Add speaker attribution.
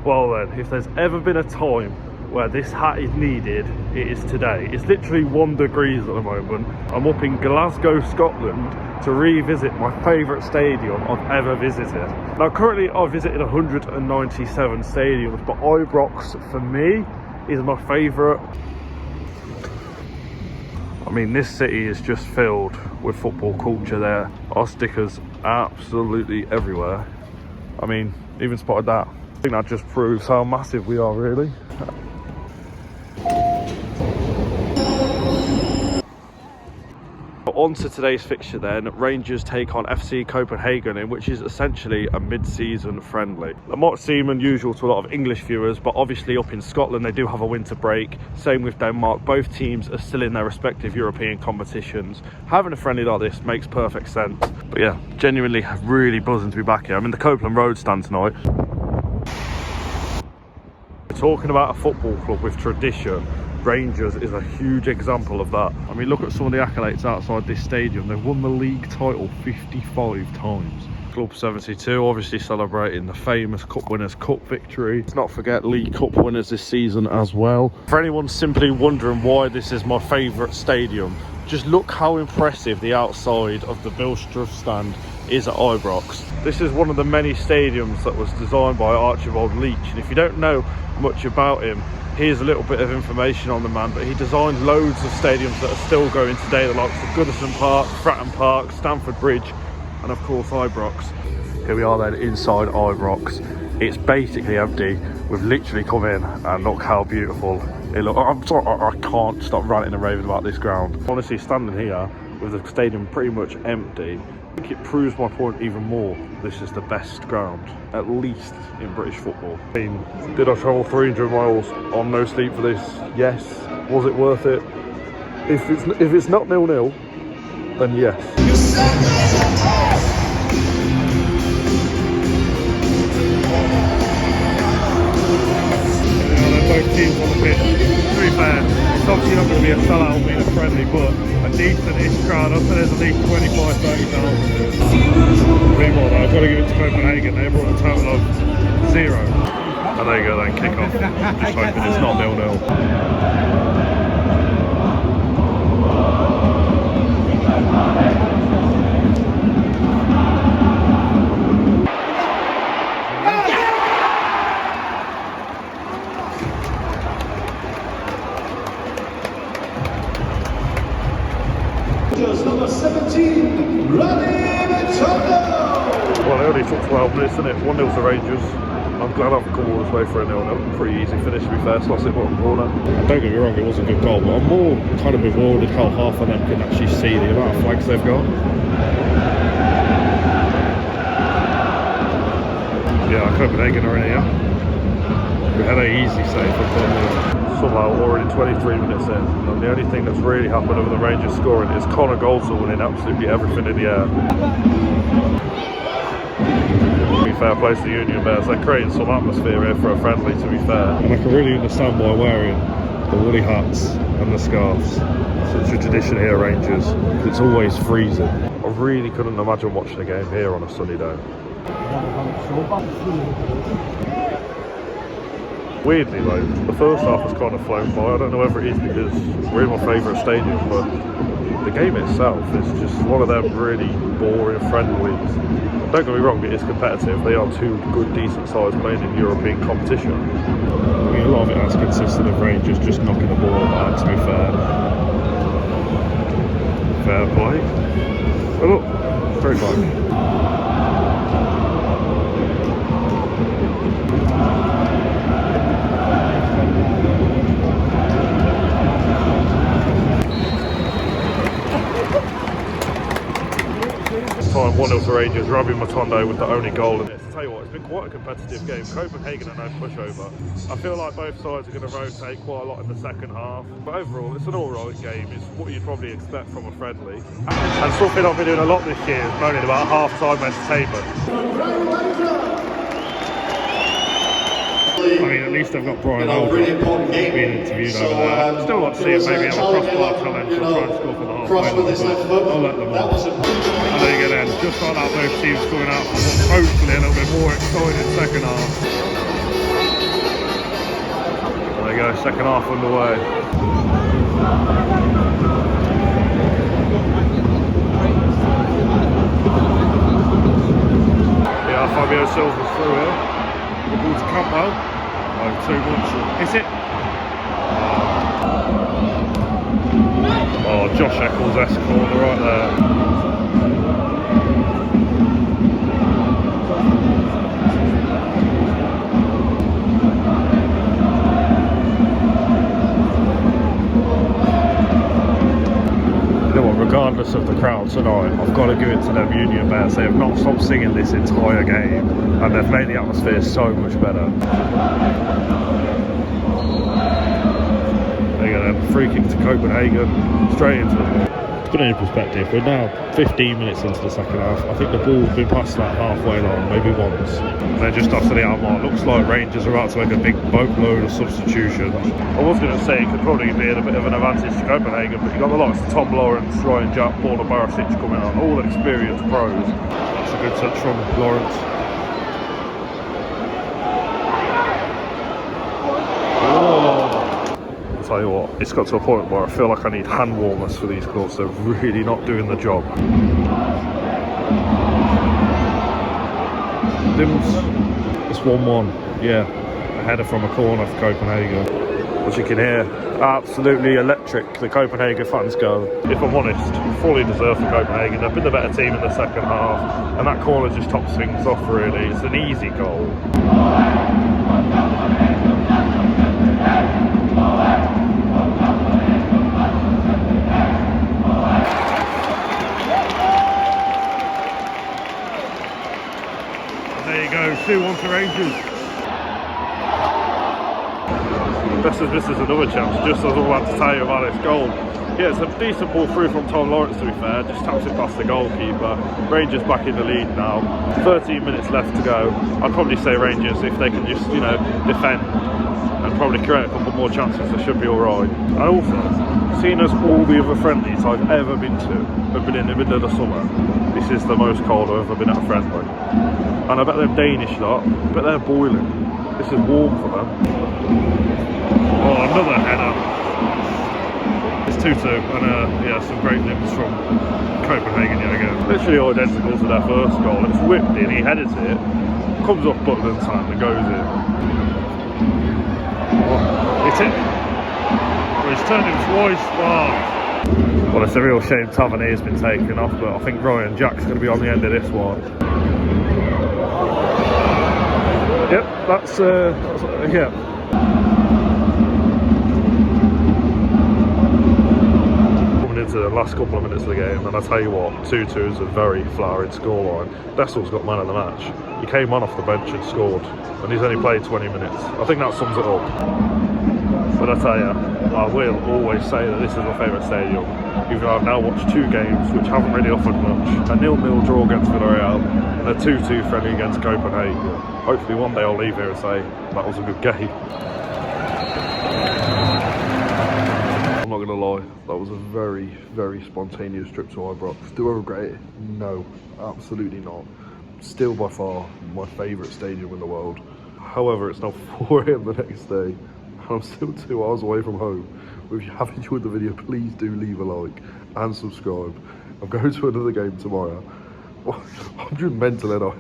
Speaker 1: Well then, if there's ever been a time where this hat is needed, it is today. It's literally 1 degree at the moment. I'm up in Glasgow, Scotland to revisit my favourite stadium I've ever visited. Now currently I've visited 197 stadiums, but Ibrox for me is my favourite. I mean, this city is just filled with football culture there. Our stickers absolutely everywhere. I mean, even spotted that. I think that just proves how massive we are, really. But on to today's fixture then. Rangers take on FC Copenhagen, in which is essentially a mid-season friendly. That might seem unusual to a lot of English viewers, but obviously up in Scotland they do have a winter break. Same with Denmark. Both teams are still in their respective European competitions. Having a friendly like this makes perfect sense. But yeah, genuinely really buzzing to be back here. I'm in the Copeland Road stand tonight. We're talking about a football club with tradition. Rangers is a huge example of that. I mean, look at some of the accolades outside this stadium. They've won the league title 55 times. Club 72 obviously celebrating the famous Cup Winners' Cup victory. Let's not forget League Cup winners this season as well. For anyone simply wondering why this is my favourite stadium, just look how impressive the outside of the Bilstruth stand is at Ibrox. This is one of the many stadiums that was designed by Archibald Leach, and if you don't know much about him, here's a little bit of information on the man. But he designed loads of stadiums that are still going today, the likes of Goodison Park, Fratton Park, Stamford Bridge, and of course Ibrox. Here we are then inside Ibrox. It's basically empty. We've literally come in and look how beautiful it looks. I'm sorry, I can't stop ranting and raving about this ground. Honestly, standing here with the stadium pretty much empty, I think it proves my point even more. This is the best ground, at least in British football. I mean, did I travel 300 miles on no sleep for this? Yes. Was it worth it? If it's not 0-0, then yes. Both teams on the pitch. To be fair, it's obviously not going to be a sellout being a friendly, but a decent-ish crowd. I'd say there's at least 25-30,000. Meanwhile though, I've got to give it to Copenhagen. They brought a total of 0. And there you go then, kick off. Just hoping it's not 0-0.
Speaker 2: Number 17, Well,
Speaker 1: it only took 12 minutes, didn't it? 1-0 to Rangers. I'm glad I've come all this way for a 0-0. Pretty easy finish, to be fair. Slots it bottom corner. Don't get me wrong, it was a good goal, but I'm more kind of rewarded how half of them can actually see the amount of flags they've got. Yeah, Copenhagen are in here. We had an easy save from them. Somehow already 23 minutes in, and the only thing that's really happened over the Rangers scoring is Connor Goldson winning absolutely everything in the air. To be fair play to the Union Bears, they're creating some atmosphere here for a friendly, to be fair. And I can really understand why wearing the woolly hats and the scarves. Such a tradition here at Rangers, it's always freezing. I really couldn't imagine watching a game here on a sunny day. Weirdly though, the first half has kind of flown by. I don't know whether it is because we're in my favourite stadium, but the game itself is just one of them really boring friendlies. Don't get me wrong, it is competitive. They are two good, decent sides playing in European competition. I mean, a lot of it has consisted of Rangers just knocking the ball about, to be fair. Fair play. Oh look, straight back. Time 1-0 to Rangers. Ravi Matondo with the only goal in this. I'll tell you what, it's been quite a competitive game. Copenhagen are no pushover. I feel like both sides are going to rotate quite a lot in the second half. But overall, it's an alright game. It's what you'd probably expect from a friendly. And something I've been doing a lot this year is moaning about half-time entertainment. I mean, at least they've got Brian Aldridge being interviewed over there. Still like to see it maybe have a crossbar challenge or try and score for the halfway line, but I'll let them off. And there you go then, just like that, both teams coming out for hopefully a little bit more exciting second half. go, second half underway. Yeah, Fabio Silva's through here. The ball to Campbell. Oh, too much. Is it? Oh, Josh Eccles' corner right there. Regardless of the crowd tonight, I've got to give it to them Union Bears. They have not stopped singing this entire game, and they've made the atmosphere so much better. There you go then, free kick to Copenhagen, straight into the ball. To put it in perspective, we're now 15 minutes into the second half. I think the ball's been past that halfway line, maybe once. And then just after the hour mark, looks like Rangers are about to make a big boatload of substitutions. I was going to say it could probably be a bit of an advantage to Copenhagen, but you've got the likes of Tom Lawrence, Ryan Jack, Paul Barisic coming on, all experienced pros. That's a good touch from Lawrence. Tell you what, it's got to a point where I feel like I need hand warmers for these clubs. They're really not doing the job. Dims, it's 1-1. Yeah, a header from a corner for Copenhagen. As you can hear, absolutely electric. The Copenhagen fans go. If I'm honest, fully deserved for Copenhagen. They've been the better team in the second half, and that corner just tops things off really. It's an easy goal. There you go, 2-1 to Rangers. Best as misses another chance, just as I was about to tell you about this goal. Yeah, it's a decent ball through from Tom Lawrence to be fair, just taps it past the goalkeeper. Rangers back in the lead now, 13 minutes left to go. I'd probably say Rangers, if they can just, you know, defend and probably create a couple more chances, they should be alright. And also, seeing as all the other friendlies I've ever been to have been in the middle of the summer, this is the most cold I've ever been at a friendly. And I bet them Danish lot, I bet they're boiling. This is warm for them. Oh, another header. It's 2-2, and yeah, some great limbs from Copenhagen yet again. Literally identical to their first goal. It's whipped in, he headed it, comes off Butland's hand and goes in. Oh, it's it. Well, he's turned him twice. Oh. Well, it's a real shame Tavernier has been taken off, but I think Ryan Jack's going to be on the end of this one. Yep, that's yeah. Coming into the last couple of minutes of the game, and I tell you what, 2-2 is a very flowery scoreline. Bessel's got man of the match. He came on off the bench and scored, and he's only played 20 minutes. I think that sums it up. But I tell you, I will always say that this is my favourite stadium, even though I've now watched 2 games which haven't really offered much. A 0-0 draw against Villarreal and a 2-2 friendly against Copenhagen. Hopefully one day I'll leave here and say, that was a good game. I'm not going to lie, that was a very, very spontaneous trip to Ibrox. Do I regret it? No, absolutely not. Still by far my favourite stadium in the world. However, it's now 4 AM the next day. I'm still 2 hours away from home. If you have enjoyed the video, please do leave a like and subscribe. I'm going to another game tomorrow. I'm just mental, ain't I?